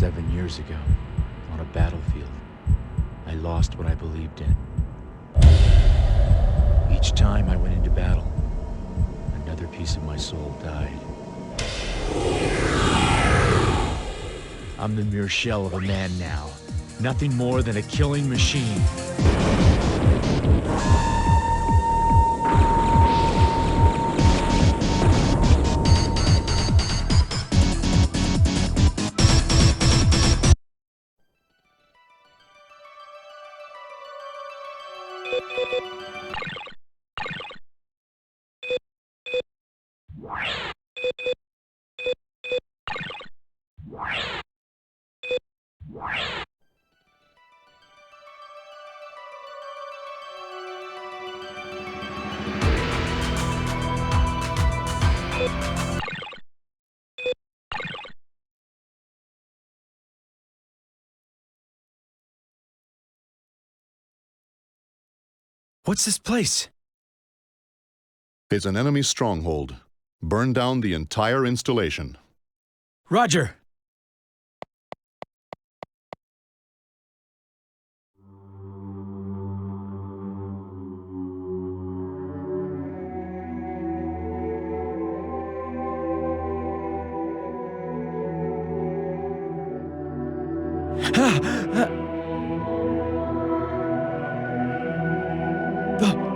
7 years ago, on a battlefield, I lost what I believed in. Each time I went into battle, another piece of my soul died. I'm the mere shell of a man now, nothing more than a killing machine. What's this place? It's an enemy stronghold. Burn down the entire installation. Roger!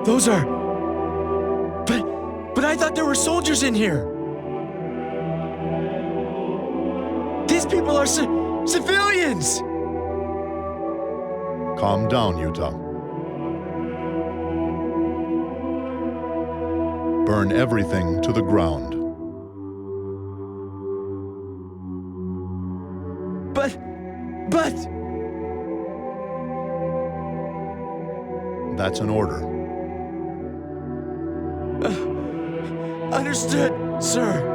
Those are... But I thought there were soldiers in here! These people are civilians! Calm down, Utah. Burn everything to the ground. But... That's an order. Understood, sir.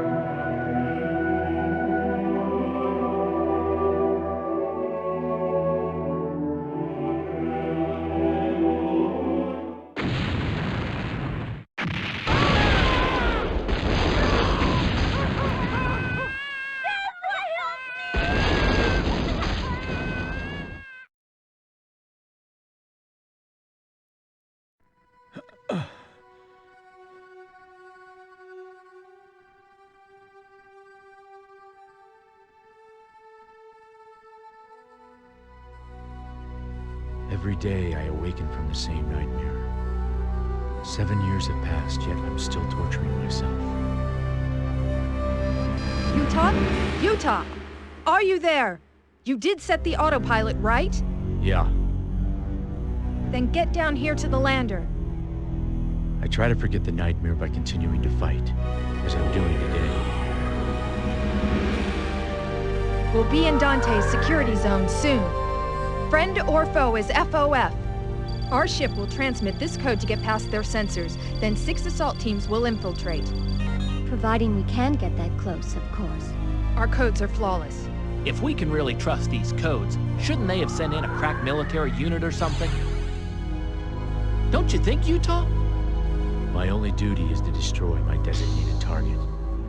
Every day I awaken from the same nightmare. 7 years have passed, yet I'm still torturing myself. Utah? Utah! Are you there? You did set the autopilot, right? Yeah. Then get down here to the lander. I try to forget the nightmare by continuing to fight, as I'm doing today. We'll be in Dante's security zone soon. Friend or foe is FOF. Our ship will transmit this code to get past their sensors, then 6 assault teams will infiltrate. Providing we can get that close, of course. Our codes are flawless. If we can really trust these codes, shouldn't they have sent in a crack military unit or something? Don't you think, Utah? My only duty is to destroy my designated target.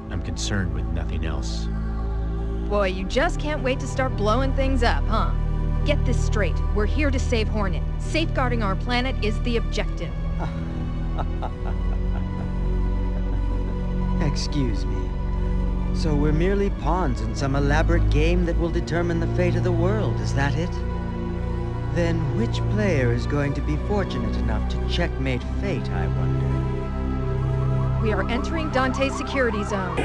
I'm concerned with nothing else. Boy, you just can't wait to start blowing things up, huh? Get this straight. We're here to save Hornet. Safeguarding our planet is the objective. Excuse me. So we're merely pawns in some elaborate game that will determine the fate of the world, is that it? Then which player is going to be fortunate enough to checkmate fate, I wonder? We are entering Dante's security zone.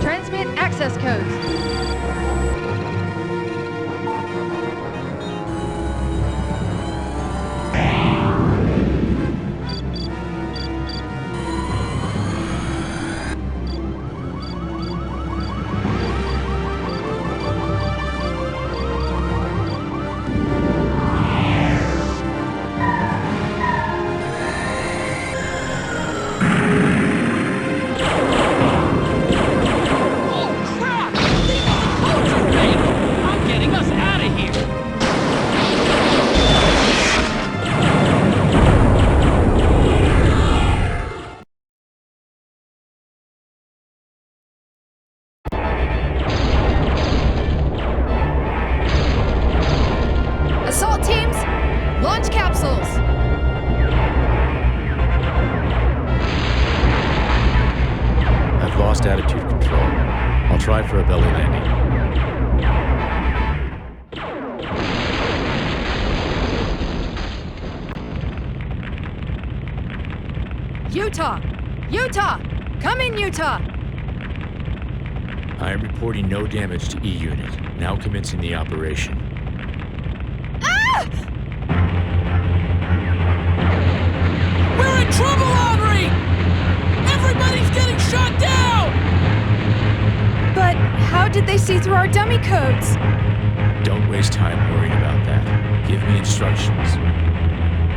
Transmit access codes. for a belly landing. Utah! Utah! Come in, Utah! I am reporting no damage to E-Unit. Now commencing the operation. We're in trouble, Henri! Everybody's getting shot down! But how did they see through our dummy codes? Don't waste time worrying about that. Give me instructions.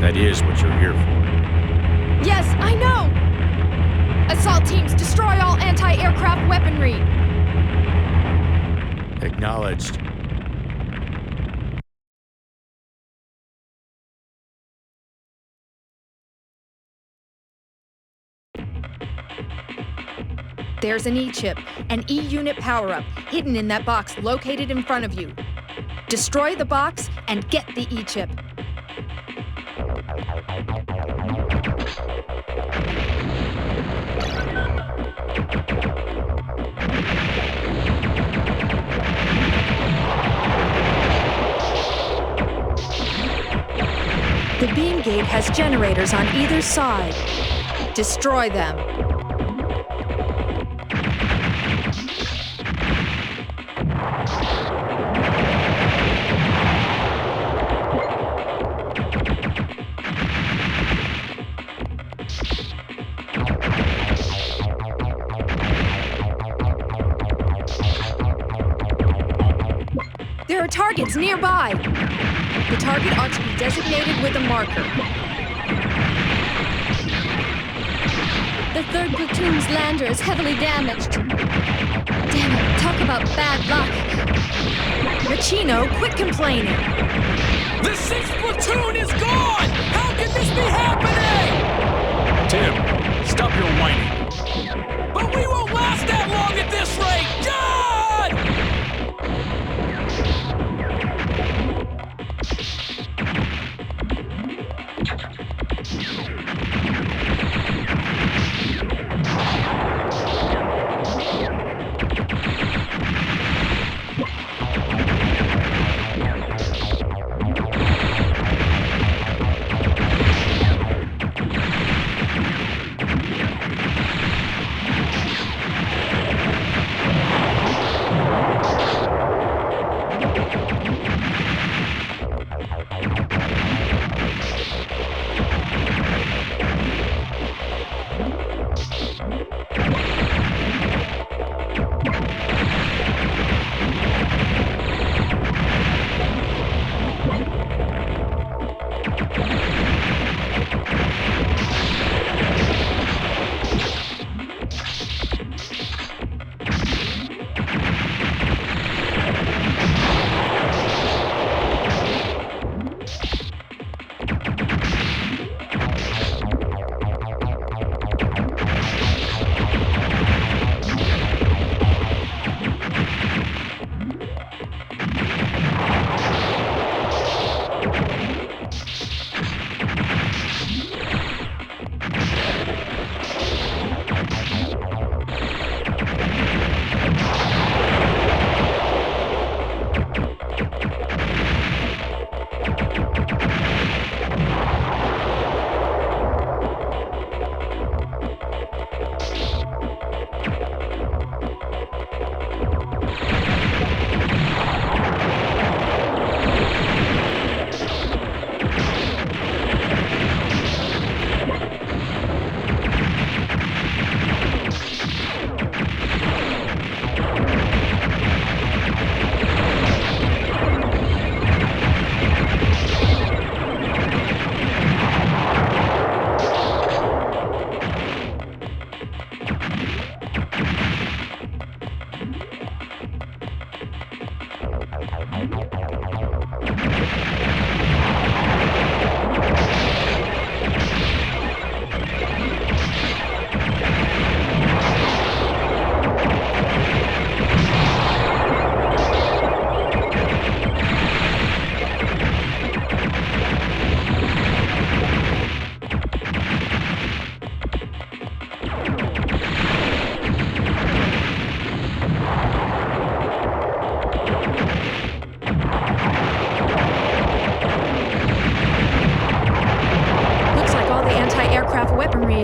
That is what you're here for. Yes, I know! Assault teams, destroy all anti-aircraft weaponry! Acknowledged. There's an E-chip, an E-unit power-up, hidden in that box located in front of you. Destroy the box and get the E-chip. The beam gate has generators on either side. Destroy them. There are targets nearby. The target ought to be designated with a marker. The 3rd Platoon's lander is heavily damaged. Damn it, talk about bad luck. Machino, quit complaining. The 6th Platoon is gone! How can this be happening? Tim, stop your whining. But we won't last that long at this rate! God!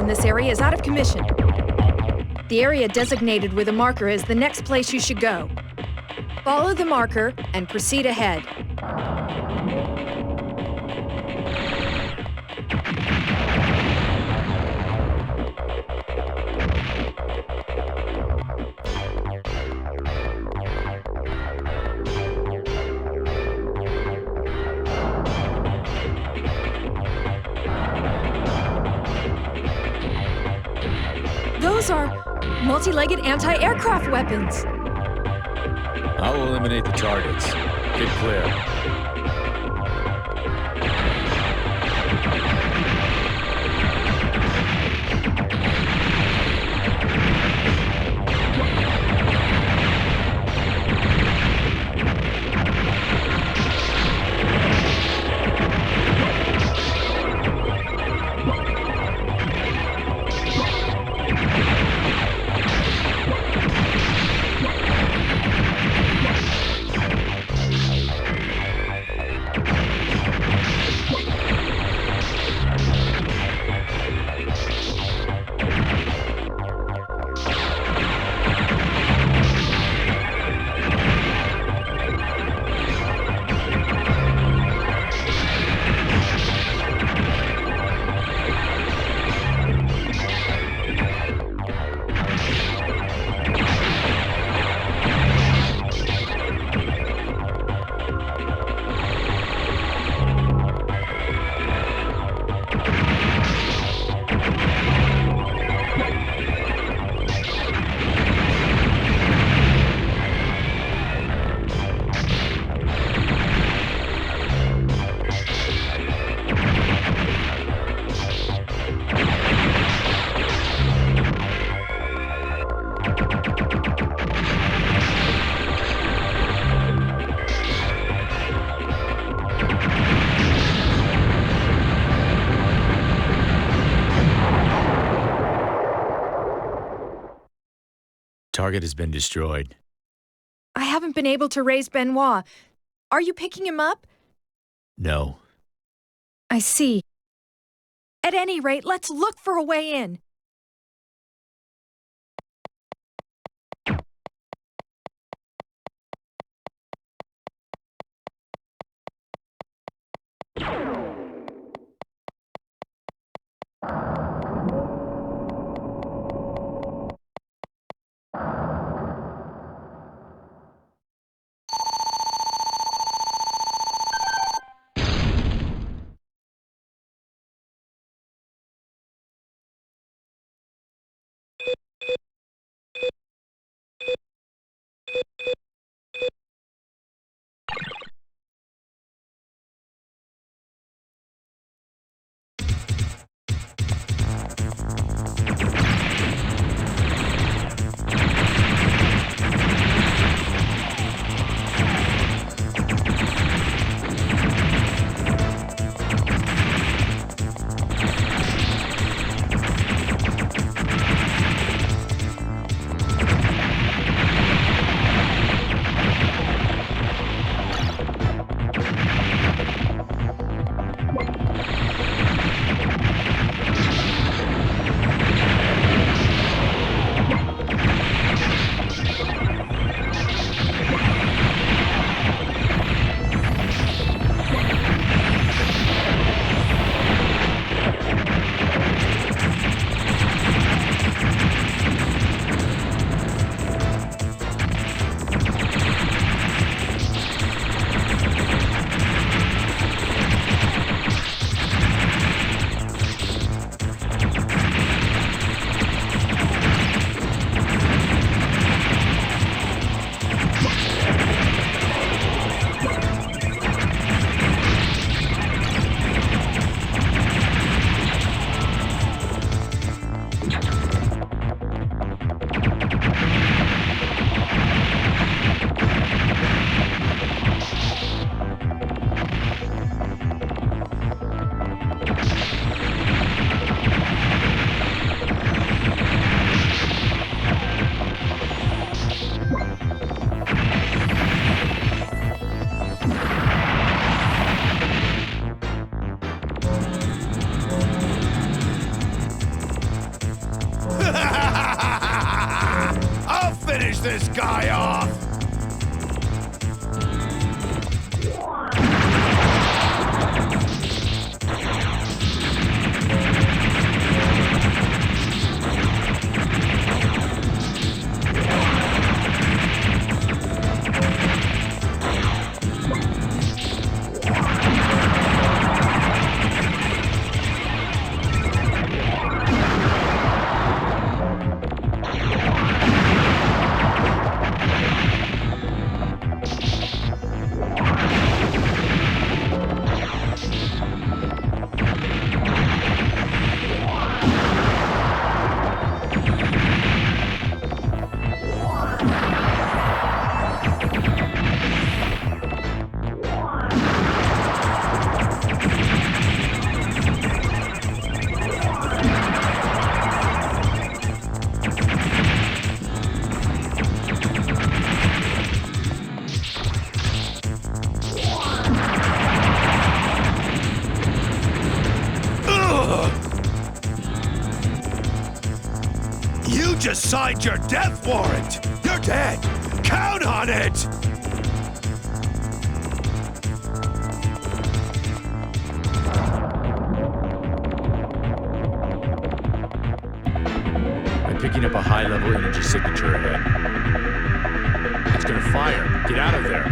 in this area is out of commission. The area designated with a marker is the next place you should go. Follow the marker and proceed ahead. Those are multi-legged anti-aircraft weapons. I'll eliminate the targets. Get clear. Target has been destroyed. I haven't been able to raise Benoit. Are you picking him up? No. I see. At any rate, let's look for a way in. this guy off! You just signed your death warrant! You're dead! Count on it! I'm picking up a high-level energy signature ahead. It's gonna fire. Get out of there.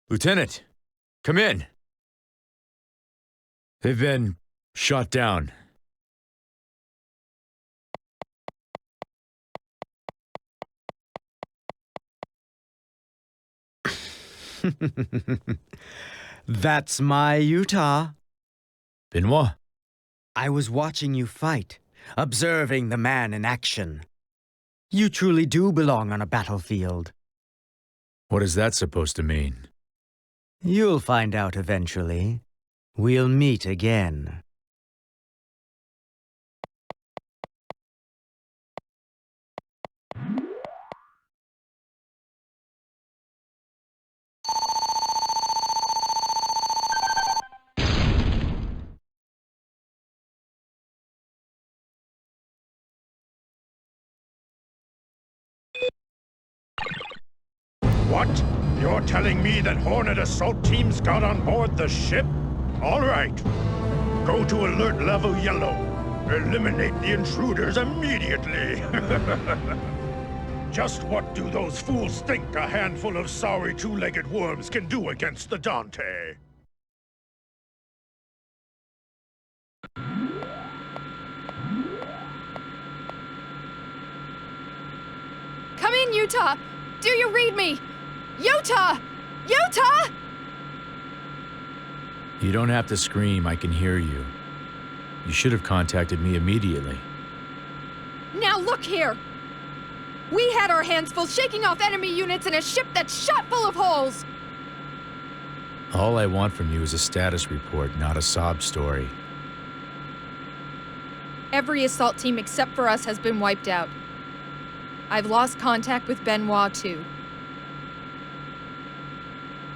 Lieutenant, come in. They've been shot down. That's my Utah. Benoit? I was watching you fight, observing the man in action. You truly do belong on a battlefield. What is that supposed to mean? You'll find out eventually. We'll meet again. What? You're telling me that Hornet assault teams got on board the ship? All right. Go to alert level yellow. Eliminate the intruders immediately. Just what do those fools think a handful of sorry two-legged worms can do against the Dante? Utah! Do you read me? Utah! Utah! You don't have to scream, I can hear you. You should have contacted me immediately. Now look here! We had our hands full shaking off enemy units in a ship that's shot full of holes! All I want from you is a status report, not a sob story. Every assault team except for us has been wiped out. I've lost contact with Benoit, too.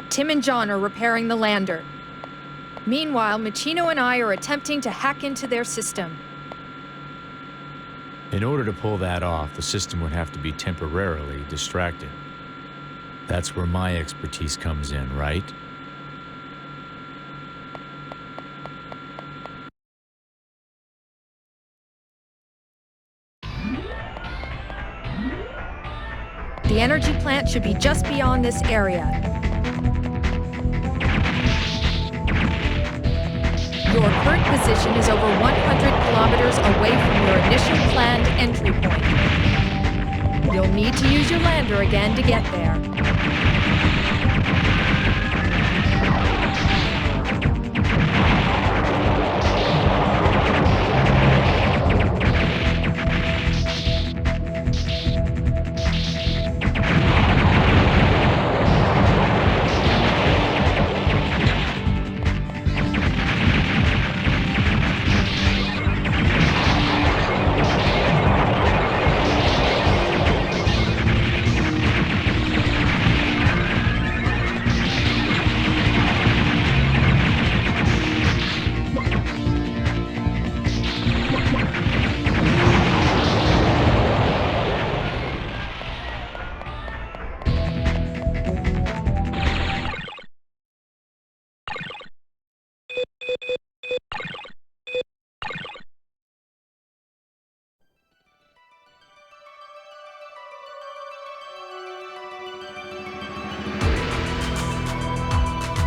Tim and John are repairing the lander. Meanwhile, Machino and I are attempting to hack into their system. In order to pull that off, the system would have to be temporarily distracted. That's where my expertise comes in, right? The energy plant should be just beyond this area. Your current position is over 100 kilometers away from your initial planned entry point. You'll need to use your lander again to get there.